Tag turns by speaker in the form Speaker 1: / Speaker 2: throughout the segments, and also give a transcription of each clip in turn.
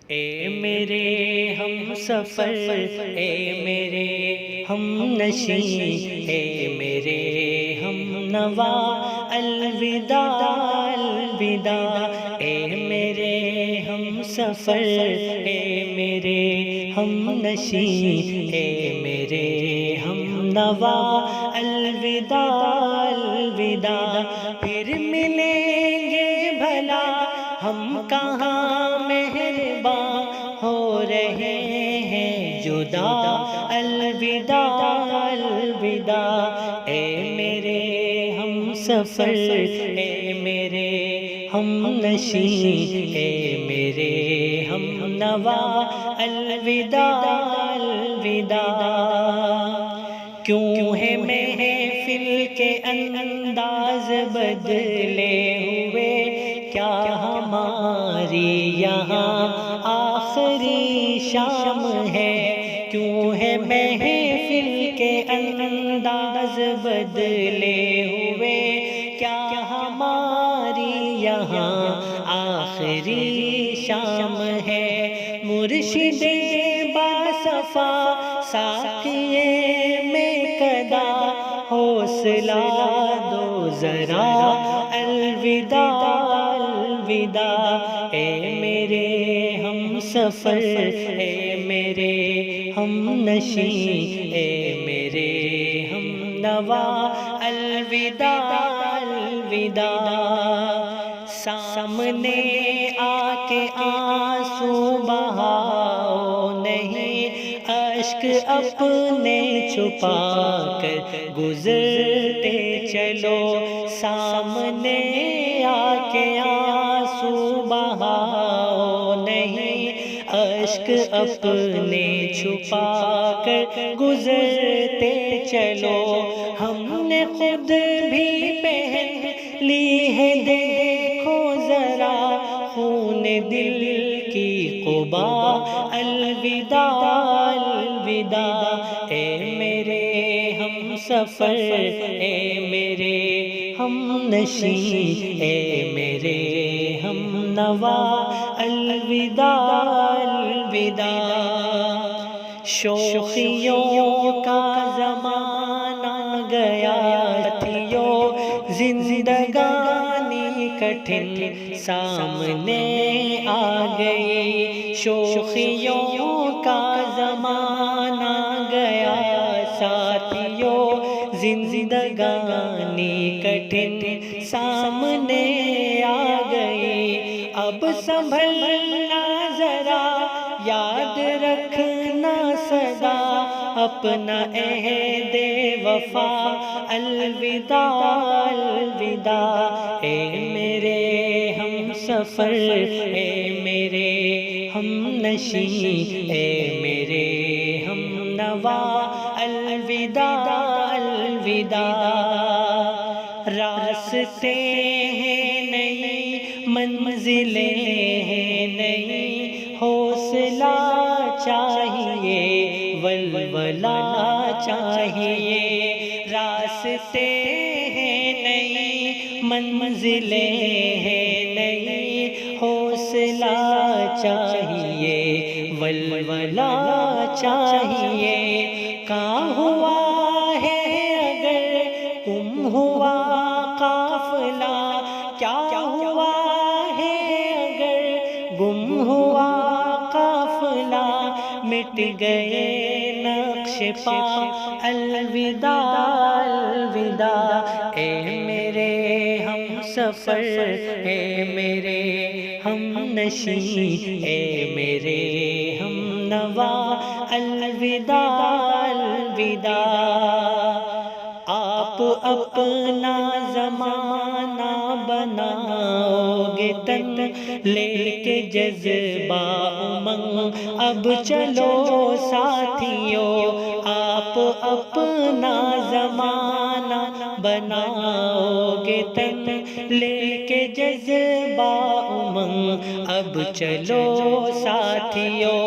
Speaker 1: اے میرے ہم سفر، اے میرے ہم نشیں، اے میرے ہم نوا، الوداع الوداع۔ اے میرے ہم سفر، اے میرے ہم نشیں، اے میرے ہم نوا، الوداع الوداع۔ پھر ملیں گے بھلا ہم کہاں مہرباں ہو رہے ہیں جدا، الوداع الوداع۔ اے میرے ہم سفر، اے میرے ہم نشیں، اے میرے ہم نوا، الوداع الوداع۔ کیوں ہے محفل کے انداز بدلے ہوئے، کیا ہماری یہاں آخری شام ہے؟ کیوں ہے محفل کے انداز بدلے ہوئے، کیا ہماری یہاں آخری شام ہے؟ مرشد باصفا ساقیے میں قدا، حوصلہ دو ذرا، الوداع الوداع۔ اے میرے ہم سفر، اے میرے ہم نشیں، اے میرے ہم نوا، الوداع الوداع۔ سامنے آ کے آنسو بہاؤ نہیں، اشک اپنے چھپا کر گزرتے چلو۔ سامنے آ کے آنسو بہاؤ نہیں، اشک اپنے چھپا کر گزرتے چلو۔ ہم نے خود بھی پہن لی ہے دیکھو ذرا خون دل کی قبا، الوداع الوداع۔ اے میرے ہم سفر، اے میرے ہم نشیں، اے میرے ہم نوا، الوداع الوداع۔ شوخیوں کا زمانہ گیا تھیو، زندگانی کٹھن سامنے آ گئی۔ شوخیوں کا زمانہ گیا ساتھیو، زندگانی کٹھن سامنے آ گئی۔ اب سنبھلنا ذرا، یاد رکھنا سدا اپنا عہد وفا، الوداع الوداع۔ اے میرے ہم سفر، اے میرے ہم نشیں، اے میرے ہم نوا، الوداع الوداع۔ راستے ہیں نئی، منزلیں ہیں نئی، حوصلہ چاہیے، ولولہ چاہیے۔ راستے ہیں نئی، منزلیں ہیں نئی، حوصلہ چاہیے، ولولہ چاہیے۔ کہاں ہوا ہے اگر گم ہوا قافلہ، کیا ہوا ہے اگر گم ہوا قافلہ، مٹ گئے نقش پا، الوداع الوداع۔ اے میرے ہم سفر، اے میرے ہم نشیں، اے میرے ہم نوا، الوداع الوداع۔ آپ اپنا زمانہ بناؤ گے تن لے کے جذبہ امنگ، اب چلو ساتھیو۔ آپ اپنا زمانہ بناؤ گے تن لے کے جذبہ امنگ، اب چلو ساتھیو۔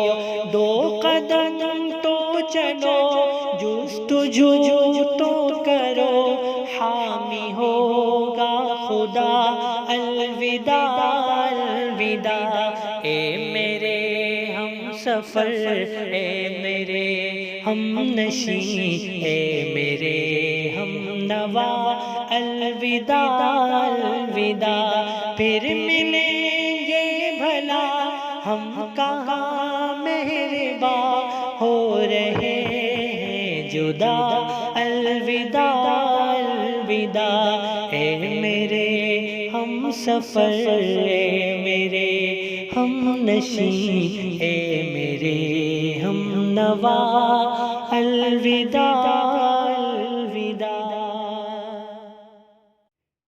Speaker 1: دو قدم تو چلو، جستجو تو کرو، حامی ہوگا خدا، الوداع الوداع۔ اے میرے سفر اے میرے ہم نشیں اے میرے ہم نوا الوداع الوداع پھر ملیں گے بھلا ہم کہاں مہرباں ہو رہے ہیں جدا الوداع الوداع اے میرے ہم سفر اے میرے ہم نشیں اے میرے ہم نوا الوداع